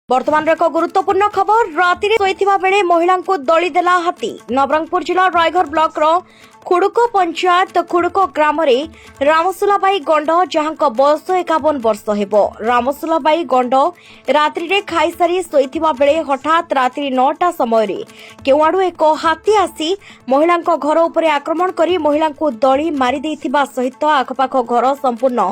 वर्तमान एक गुरुत्वपूर्ण खबर राति शोइथिबा बेले महिला को दली देला हाथी। नवरंगपुर जिला रायघर ब्लॉक रो खुड़को पंचायत खुड़को ग्राम रे रामसुलाबाई गंड जहां बयस 51 वर्ष हेबो। रामसुलाबाई गंड रात्रि रे खाई सारी शोइथिबा बेले हठात रात्रि 9टा समय रे केवाडू एक हाथी आसी महिला घर उपरे आक्रमण करी महिला को दली मारी देथिबा सहित आखपाख घर संपूर्ण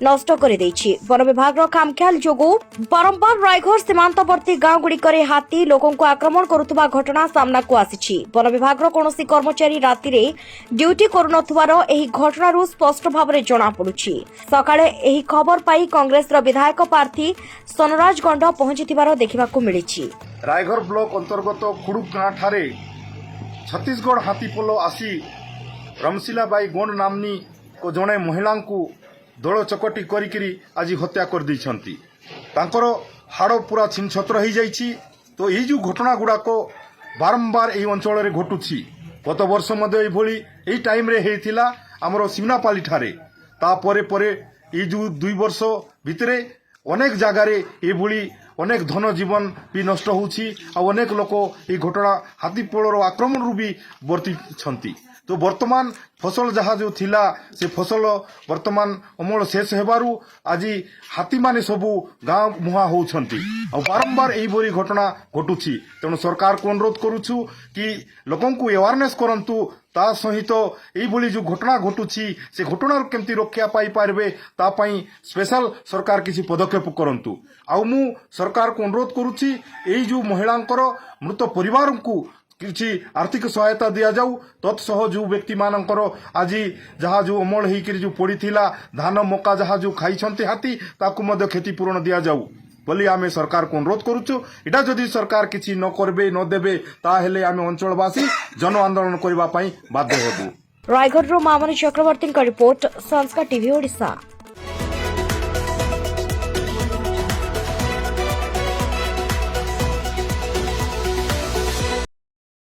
नष्ट कर देछि। वन विभाग रो कामख्याल जोगु बारंबार रायघर सीमांतवर्ती गांव गुड़िकरे हाथी लोकों को आक्रमण करुवा घटना सामना को आसी। वन विभाग कौनसी कर्मचारी राति रे ड्यूटी करुनथुवार एही घटनारू स्पष्ट भाव में जना पड़ुछि। सकाळे एही खबर पाई कांग्रेस विधायक प्रार्थी सोनराज गंड पहुंचीथिबार देखिबाकू मिलिछि। रायघर ब्लॉक अंतर्गत खुड़ुक गाँ ठारे छत्तीसगढ़ हाथीपोल आसी रमसिलाबाई गंड नामनी को जड़े महिला को दल चकटी करी आज हत्या कर दैछंती। तांकर हाड़ पूरा छिन छत्र हो जाइछि। तो ये जो घटना गुड़ाक बारंबार यही अंचल में घटुछि। गत वर्ष यही टाइम रे हेइथिला हमरो सिमनापाली ठारे। तापरे परे ये जो 2 वर्ष भितरे अनेक जगार ये अनेक धन जीवन भी नष्ट होछि। अनेक लोक ये घटना हाथीपोलर आक्रमण रू भी बर्ती छंती। तो वर्तमान फसल जहाँ जो थिला से फसल वर्तमान अमल शेष हेबारू आज हाथी माने सबू गाँव मुहा होउछंती। बारंबार यही बड़ी घटना घटुछि। तेणु सरकार को अनुरोध करुछु कि लोकों को अवेयरनेस करंतु। ता सहित यही जो घटना घटुछि से घटना केमती रक्षा पाई पारबे ता पई स्पेशल सरकार किसी पदक्षेप करंतु। आउ मु सरकार को अनुरोध करुछि यही जो महिलांकर मृत परिवार को किसी आर्थिक सहायता दिया जाऊ। तत्सह जो व्यक्ति मानकर आज जहाँ जो अमल होकर जो पड़ीथिला धान मका जहाँ जो खाई हाथी ताकू मध्य क्षतिपूरण दिया जाऊ बोली आमे सरकार को अनुरोध करुचु। इटा जदि सरकार किसी न करबे न देबे ताहेले आमे अंचलवासी जन आंदोलन करबा पई बाध्य हेबु। रायगढ़ मामनी चक्रवर्ती रिपोर्ट संस्कार टीवी ओडिशा।